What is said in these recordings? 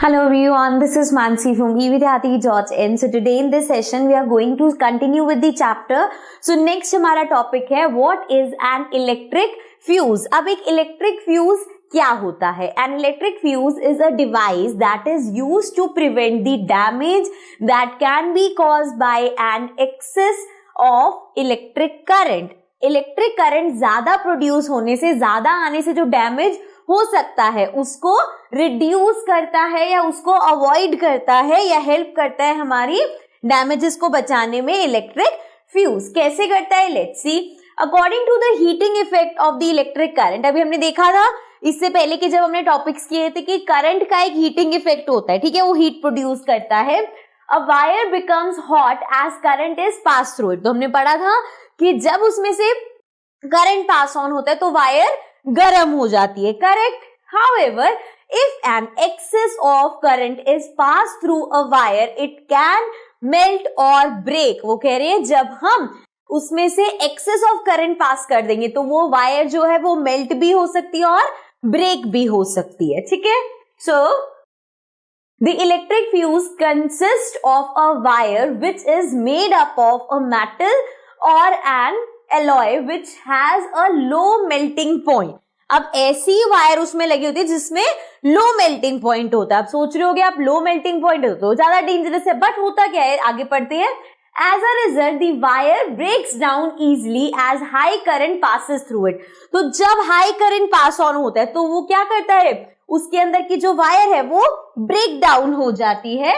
Hello everyone, this is Mansi from evidyati.in. So today in this session we are going to continue with the chapter. So next हमारा topic है what is an electric fuse. अब एक electric fuse क्या होता है? An electric fuse is a device that is used to prevent the damage that can be caused by an excess of electric current. Electric current ज्यादा produce होने से, ज्यादा आने से जो डैमेज हो सकता है उसको रिड्यूस करता है या उसको अवॉइड करता है या हेल्प करता है हमारी डैमेजेस को बचाने में इलेक्ट्रिक फ्यूज. कैसे करता है? Let's see. According to the heating effect of the electric current, अभी हमने देखा था इससे पहले कि जब हमने टॉपिक्स किए थे कि करंट का एक हीटिंग इफेक्ट होता है, ठीक है, वो हीट प्रोड्यूस करता है. A wire becomes hot as current is pass through it. तो हमने पढ़ा था कि जब उसमें से करंट पास ऑन होता है तो वायर गर्म हो जाती है, correct. However, if an excess of current is passed through a wire, it can melt or break. वो कह रहे हैं जब हम उसमें से excess of current पास कर देंगे तो वो वायर जो है वो मेल्ट भी हो सकती है और ब्रेक भी हो सकती है, ठीक है. So the electric fuse consists of a wire which is made up of a metal or an alloy which has a low melting point. अब ऐसी वायर उसमें लगी होती है जिसमें लो मेल्टिंग पॉइंट होता है. आप सोच रहे होगे आप लो मेल्टिंग पॉइंट हो तो ज्यादा डेंजरस है, बट होता क्या है, आगे पढ़ते हैं. As a result the wire breaks down easily as high current passes through it. तो जब हाई करंट पास ऑन होता है तो वो क्या करता है, उसके अंदर की जो वायर है वो ब्रेक डाउन हो जाती है.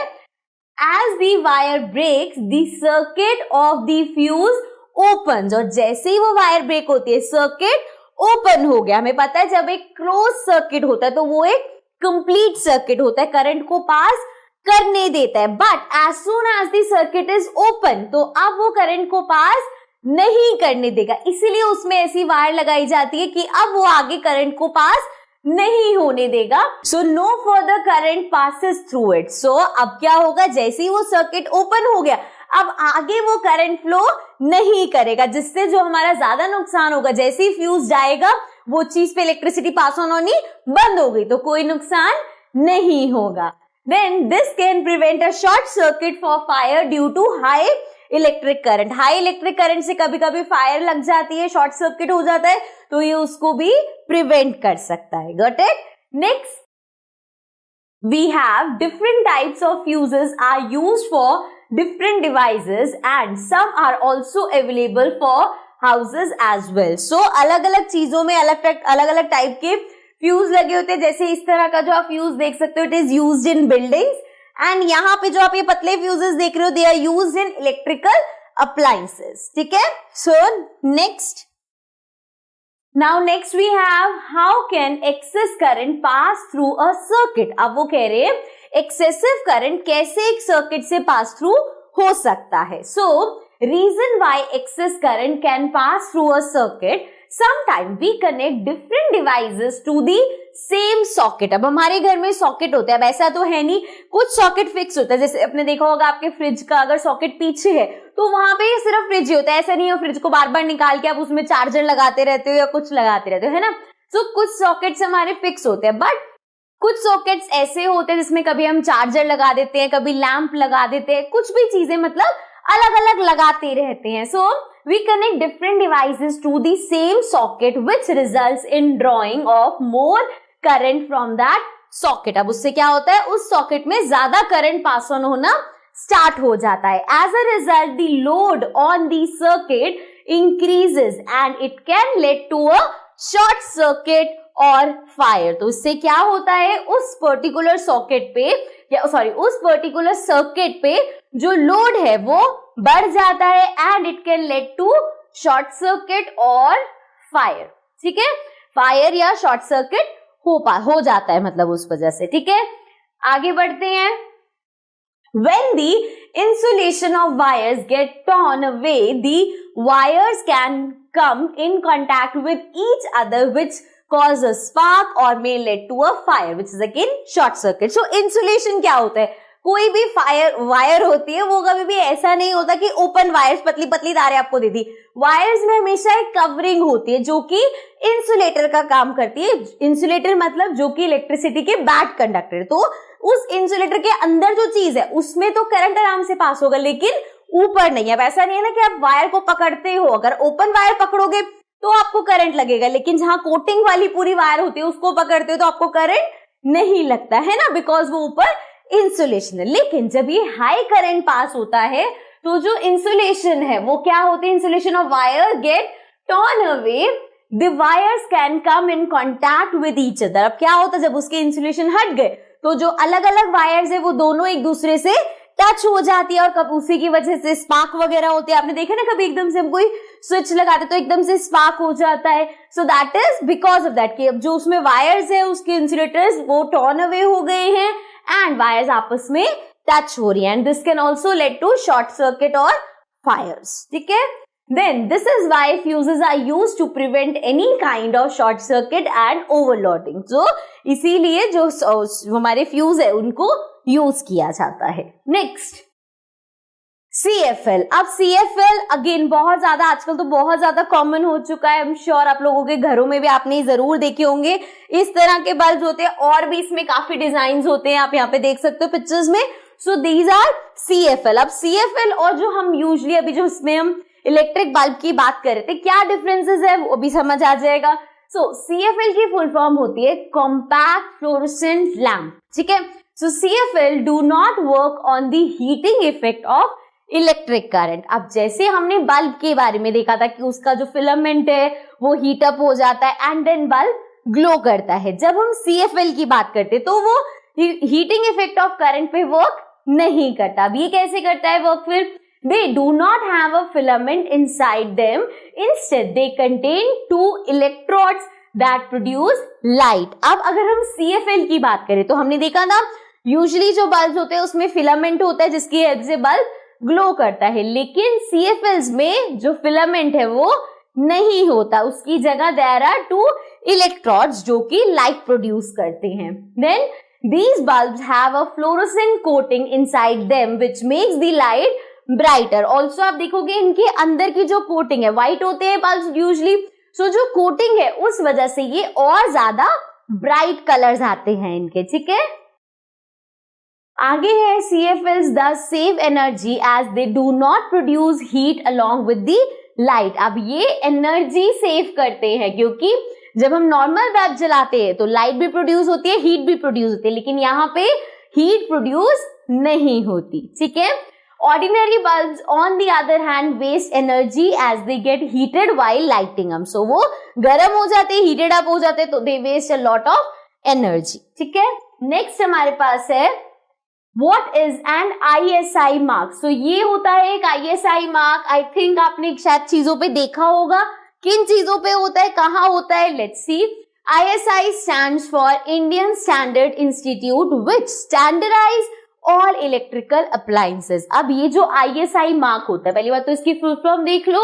As the wire breaks the circuit of the fuse open. और जैसे ही वो वायर ब्रेक होती है सर्किट ओपन हो गया. हमें पता है जब एक क्लोज सर्किट होता है तो वो एक कंप्लीट सर्किट होता है, करंट को पास करने देता है. But as soon as the circuit is open तो अब वो करंट को पास नहीं करने देगा, इसीलिए उसमें ऐसी वायर लगाई जाती है कि अब वो आगे करंट को पास नहीं होने देगा. So no further current passes through it. So अब क्या होगा, जैसे ही वो सर्किट ओपन हो गया अब आगे वो करंट फ्लो नहीं करेगा, जिससे जो हमारा ज्यादा नुकसान होगा, जैसे ही फ्यूज जाएगा वो चीज पे इलेक्ट्रिसिटी पास ऑन होनी बंद हो गई तो कोई नुकसान नहीं होगा. Then this can prevent a short circuit for fire due to high electric current. High electric current से कभी कभी फायर लग जाती है, शॉर्ट सर्किट हो जाता है, तो ये उसको भी प्रिवेंट कर सकता है. Got it? Next we have different types of fuses are used for different devices and some are also available for houses as well. So अलग अलग चीजों में अलग अलग टाइप के फ्यूज लगे होते हैं. जैसे इस तरह का जो आप फ्यूज देख सकते हो, it is used in buildings. And यहाँ पे जो आप ये पतले फ्यूजेस देख रहे हो they are used in electrical appliances, ठीक है. So next, Now next we have how can excess current pass through a circuit. अब वो कह रहे हैं excessive current कैसे एक circuit से pass through हो सकता है. So reason why excess current can pass through a circuit, sometimes we connect different devices to the same socket. अब हमारे घर में सॉकेट होता है, अब ऐसा तो है नहीं, कुछ सॉकेट फिक्स होता है. जैसे आपने देखा होगा आपके फ्रिज का अगर सॉकेट पीछे है तो वहां पे सिर्फ फ्रिज ही होता है, ऐसा नहीं है फ्रिज को बार बार निकाल के आप उसमें चार्जर लगाते रहते हो या कुछ लगाते रहते हो, है ना. तो कुछ सॉकेट्स हमारे फिक्स होते हैं, बट कुछ सॉकेट्स ऐसे होते हैं जिसमें कभी हम चार्जर लगा देते हैं, कभी लैंप लगा देते हैं, कुछ भी चीजें मतलब अलग अलग लगाते रहते हैं. सो we connect different devices to the same socket which results in drawing of more current from that socket. अब उससे क्या होता है, उस सॉकेट में ज्यादा करंट पास ऑन होना स्टार्ट हो जाता है. As a result, the load on the circuit increases and it can lead to a short circuit or fire. तो इससे क्या होता है, उस पर्टिकुलर सॉकेट पे या उस पर्टिकुलर सर्किट पे जो लोड है वो बढ़ जाता है and it can lead to short circuit और फायर, ठीक है. फायर या शॉर्ट सर्किट हो जाता है मतलब उस वजह से, ठीक है. आगे बढ़ते हैं. When the insulation of wires get torn away, the wires can come in contact with each other which cause a spark or may lead to a fire which is again short circuit. So insulation क्या होता है, कोई भी wire होती है वो कभी भी ऐसा नहीं होता कि ओपन वायर्स, पतली पतली तारें आपको दे दी। वायर्स में हमेशा एक कवरिंग होती है जो कि इंसुलेटर का काम करती है। इंसुलेटर मतलब जो कि इलेक्ट्रिसिटी के बैड कंडक्टर। तो उस इंसुलेटर के अंदर जो चीज है उसमें तो करंट आराम से पास होगा, लेकिन ऊपर नहीं। अब ऐसा नहीं है ना कि आप वायर को पकड़ते हो, अगर ओपन वायर पकड़ोगे तो आपको करंट लगेगा, लेकिन जहां कोटिंग वाली पूरी वायर होती है उसको पकड़ते हो तो आपको करंट नहीं लगता है ना, बिकॉज वो ऊपर इंसुलेशन है। लेकिन जब ये हाई करंट पास होता है तो जो इंसुलेशन है वो क्या होते हैं, insulation of wire get turn away, the wires can come in contact with each other. अब क्या होता है, जब उसके इंसुलेशन हट गए तो जो अलग अलग वायर्स है वो दोनों एक दूसरे से टच हो जाती है और कब उसी की वजह से स्पार्क वगैरह होती है। आपने देखा ना, कभी एकदम से हम कोई स्विच लगाते तो एकदम से स्पार्क हो जाता है। So that is because of that कि अब जो उसमें वायर्स है उसके इंसुलेटर्स वो टर्न अवे हो गए हैं एंड वायर्स आपस में टच हो रही है, and this can also lead to short circuit और फायर्स। ठीक है, then this is why fuses are used to prevent any kind of short circuit and overloading. तो इसीलिए जो हमारे फ्यूज है उनको यूज किया जाता है। Next CFL। अब CFL अगेन बहुत ज्यादा आजकल तो बहुत ज्यादा कॉमन हो चुका है। आई एम श्योर आप लोगों के घरों में भी आपने जरूर देखे होंगे इस तरह के बल्ब होते हैं, और भी इसमें काफी डिजाइन होते हैं, आप यहाँ पे देख सकते हो पिक्चर्स में। So these are CFL। अब CFL और जो हम यूजली अभी जो इसमें हम इलेक्ट्रिक बल्ब की बात कर रहे थे, क्या डिफरेंसेस है वो भी समझ आ जाएगा। सो CFL की फुल फॉर्म होती है कॉम्पैक्ट फ्लोरोसेंट लैम्प। ठीक है, सो CFL do not work on the heating effect of electric current. अब जैसे हमने बल्ब के बारे में देखा था कि उसका जो फिलामेंट है वो हीट अप हो जाता है एंड देन बल्ब ग्लो करता है, जब हम CFL की बात करते हैं तो वो हीटिंग इफेक्ट ऑफ करंट पे वर्क नहीं करता। अब ये कैसे करता है वर्क फिर? They do not have a filament inside them. Instead, they contain two electrodes that produce light. अब अगर हम CFL की बात करें तो हमने देखा ना, यूजुअली जो बल्ब होते हैं उसमें फिलामेंट होता है जिसकी हेल्प से बल्ब ग्लो करता है, लेकिन CFLs में जो फिलामेंट है वो नहीं होता, उसकी जगह देयर आर टू इलेक्ट्रोड्स जो कि लाइट प्रोड्यूस करते हैं। Then these bulbs have a fluorescent coating inside them which makes the light brighter. Also आप देखोगे इनके अंदर की जो कोटिंग है, व्हाइट होते हैं बल्ब यूजली, सो जो कोटिंग है उस वजह से ये और ज्यादा ब्राइट कलर्स आते हैं इनके। ठीक है, आगे है CFLs thus save energy as they do not produce heat along with the light। अब ये एनर्जी सेव करते हैं क्योंकि जब हम नॉर्मल बल्ब जलाते हैं तो लाइट भी प्रोड्यूस होती है, हीट भी प्रोड्यूस होती है, लेकिन यहाँ पे हीट प्रोड्यूस नहीं होती। ठीक है, Ordinary bulbs on the other hand waste energy as they get heated while lighting them. So वो गर्म हो जाते हैं, heated up हो जाते हैं, तो they waste a lot of energy. ठीक है, next हमारे पास है what is an ISI mark. So ये होता है एक ISI mark. I think आपने शायद चीजों पे देखा होगा, किन चीजों पे होता है, कहाँ होता है। Let's see. ISI stands for Indian Standard Institute which standardize all electrical appliances. अब ये जो ISI मार्क होता है, पहली बात तो इसकी फुल फॉर्म देख लो।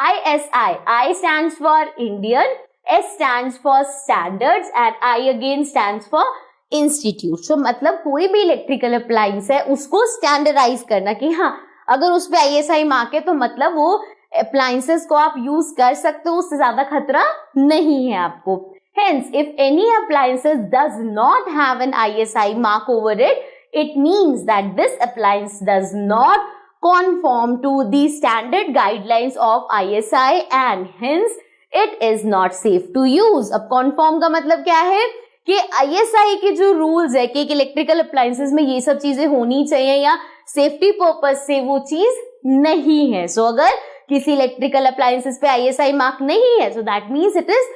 ISI, I stands for Indian, S stands for Standards and I again stands for Institute। so मतलब कोई भी इलेक्ट्रिकल अप्लायंस है उसको स्टैंडर्डाइज करना कि हाँ अगर उस पे ISI मार्क है तो मतलब वो अप्लायंसेस को आप यूज कर सकते हो, उससे ज्यादा खतरा नहीं है आपको। Hence, if any appliances does not have an ISI mark over it, it means that this appliance does not conform to the standard guidelines of ISI and hence it is not safe to use। अब conform का मतलब क्या है कि ISI के जो rules है कि एक इलेक्ट्रिकल अप्लायंसेस में ये सब चीजें होनी चाहिए या सेफ्टी पर्पज से वो चीज नहीं है। सो अगर किसी इलेक्ट्रिकल अप्लायंसेस पे ISI मार्क नहीं है, so that means it is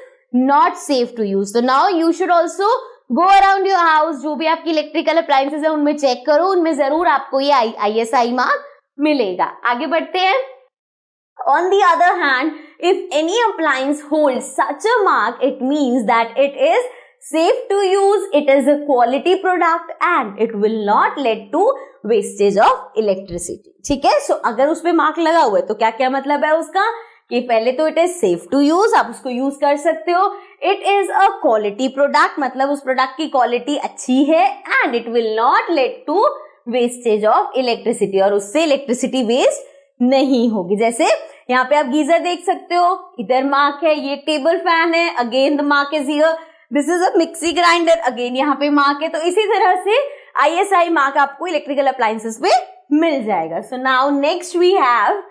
not safe to use। so now you should also go around your house, जो भी आपकी इलेक्ट्रिकल अप्लायंसेस है उनमें चेक करो, उनमें जरूर आपको ये ISI मार्क मिलेगा। आगे बढ़ते हैं। On the other hand, if any appliance holds such a mark, it means that it is safe to use, it is a quality product and it will not lead to wastage of electricity। ठीक है, सो अगर उस पे mark लगा हुआ है तो क्या क्या मतलब है उसका कि पहले तो it is safe to use, आप उसको यूज कर सकते हो। It is a quality product, मतलब उस प्रोडक्ट की क्वालिटी अच्छी है and it will not lead to wastage of electricity, और उससे इलेक्ट्रिसिटी वेस्ट नहीं होगी। जैसे यहाँ पे आप गीजर देख सकते हो, इधर मार्क है, ये टेबल फैन है, again the mark is here, this is a mixie grinder, again यहाँ पे मार्क है। तो इसी तरह से ISI मार्क आपको इलेक्ट्रिकल अप्लायंसेस पे मिल जाएगा। So now next we have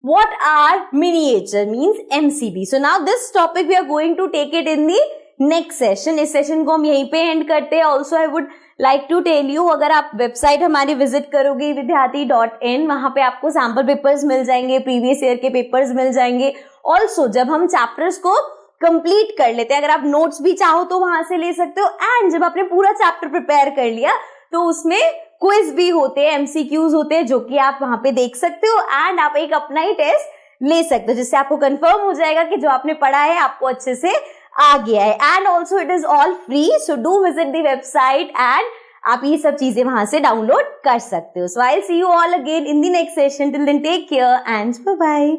what are miniature means MCB. So now this topic we are going to take it in the next session. इस सेशन को हम यहीं पे एंड करते हैं। Also I would like to tell you, अगर आप website हमारी विजिट करोगे vidyarthi.in, वहां पे आपको सैम्पल पेपर्स मिल जाएंगे, प्रीवियस ईयर के पेपर्स मिल जाएंगे। ऑल्सो जब हम चैप्टर्स को कंप्लीट कर लेते हैं, अगर आप नोट्स भी चाहो तो वहां से ले सकते हो, एंड जब आपने पूरा चैप्टर प्रिपेयर कर लिया तो उसमें क्विज भी होते हैं, MCQs होते हैं, जो कि आप वहां पे देख सकते हो, एंड आप एक अपना ही टेस्ट ले सकते हो, जिससे आपको कंफर्म हो जाएगा कि जो आपने पढ़ा है आपको अच्छे से आ गया है। And also it is all free, so do visit the website and आप ये सब चीजें वहां से डाउनलोड कर सकते हो। So I see you all again in the next session, till then take care and bye bye.